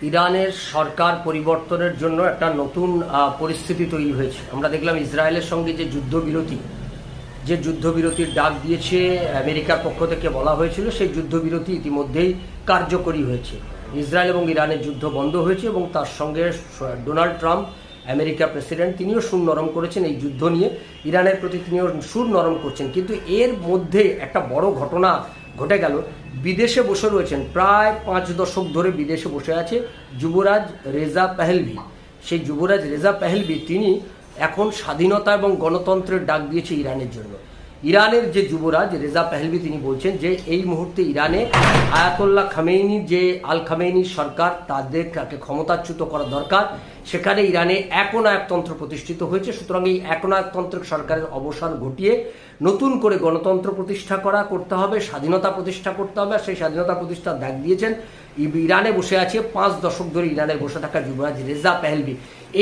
ইরানের সরকার পরিবর্তনের জন্য একটা নতুন পরিস্থিতি তৈরি হয়েছে। আমরা দেখলাম ইসরায়েলের সঙ্গে যে যুদ্ধবিরতির ডাক দিয়েছে আমেরিকার পক্ষ থেকে বলা হয়েছিল, সেই যুদ্ধবিরতি ইতিমধ্যেই কার্যকরী হয়েছে। ইসরায়েল এবং ইরানের যুদ্ধ বন্ধ হয়েছে এবং তার সঙ্গে ডোনাল্ড ট্রাম্প, আমেরিকার প্রেসিডেন্ট, তিনিও সুর নরম করেছেন এই যুদ্ধ নিয়ে। ইরানের প্রতি তিনিও সুর নরম করছেন। কিন্তু এর মধ্যে একটা বড় ঘটনা ঘটে গেল। বিদেশে বসে রয়েছেন, প্রায় 5 দশক ধরে বিদেশে বসে আছে যুবরাজ রেজা পেহলভি। সেই যুবরাজ রেজা পেহলভি তিনি এখন স্বাধীনতা এবং গণতন্ত্রের ডাক দিয়েছে ইরানের জন্য। ইরানের যে যুবরাজ রেজা পেহলভি তিনি বলছেন যে এই মুহূর্তে ইরানে আয়াতুল্লাহ খামেনি, যে আল খামেনি সরকার, তাদেরকে ক্ষমতাচ্যুত করা দরকার। সেখানে ইরানে একনায়কতন্ত্র প্রতিষ্ঠিত হয়েছে, সুতরাং এই একনায়কতন্ত্রের সরকারের অবসান ঘটিয়ে নতুন করে গণতন্ত্র প্রতিষ্ঠা করতে হবে, স্বাধীনতা প্রতিষ্ঠা করতে হবে। আর সেই স্বাধীনতা প্রতিষ্ঠার ডাক দিয়েছেন ইরানে বসে আছে 5 দশক ধরে ইরানে বসে থাকা যুবরাজ রেজা পেহলভি।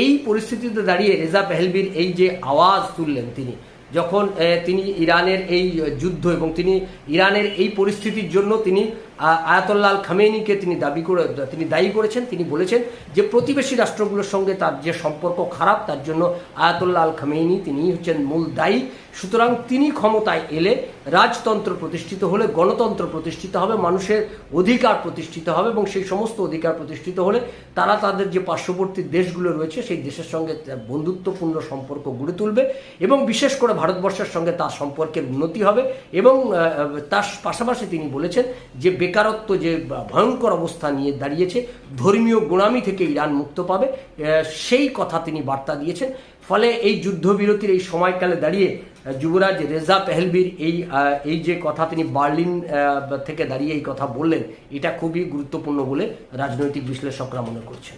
এই পরিস্থিতিতে দাঁড়িয়ে রেজা পেহলভির এই যে আওয়াজ তুললেন তিনি, যখন তিনি ইরানের এই যুদ্ধ এবং তিনি ইরানের এই পরিস্থিতির জন্য তিনি আয়াতুল্লাহ আল খামেনিকে তিনি দায়ী করেছেন। তিনি বলেছেন যে প্রতিবেশী রাষ্ট্রগুলোর সঙ্গে তার যে সম্পর্ক খারাপ, তার জন্য আয়াতুল্লাহ আল খামেনি তিনি হচ্ছেন মূল দায়ী। সুতরাং তিনি ক্ষমতায় এলে রাজতন্ত্র প্রতিষ্ঠিত হলে গণতন্ত্র প্রতিষ্ঠিত হবে, মানুষের অধিকার প্রতিষ্ঠিত হবে এবং সেই সমস্ত অধিকার প্রতিষ্ঠিত হলে তারা তাদের যে পার্শ্ববর্তী দেশগুলো রয়েছে সেই দেশের সঙ্গে বন্ধুত্বপূর্ণ সম্পর্ক গড়ে তুলবে এবং বিশেষ করে ভারতবর্ষের সঙ্গে তার সম্পর্কের উন্নতি হবে। এবং তার পাশাপাশি তিনি বলেছেন যে বেকারত্ব যে ভয়ঙ্কর অবস্থা নিয়ে দাঁড়িয়েছে, ধর্মীয় গোঁড়ামি থেকে ইরান মুক্ত পাবে, সেই কথা তিনি বার্তা দিয়েছেন। ফলে এই যুদ্ধবিরতির এই সময়কালে দাঁড়িয়ে যুবরাজ রেজা পেহলভির এই যে কথা তিনি বার্লিন থেকে দাঁড়িয়ে এই কথা বললেন, এটা খুবই গুরুত্বপূর্ণ বলে রাজনৈতিক বিশ্লেষকরা মনে করছেন।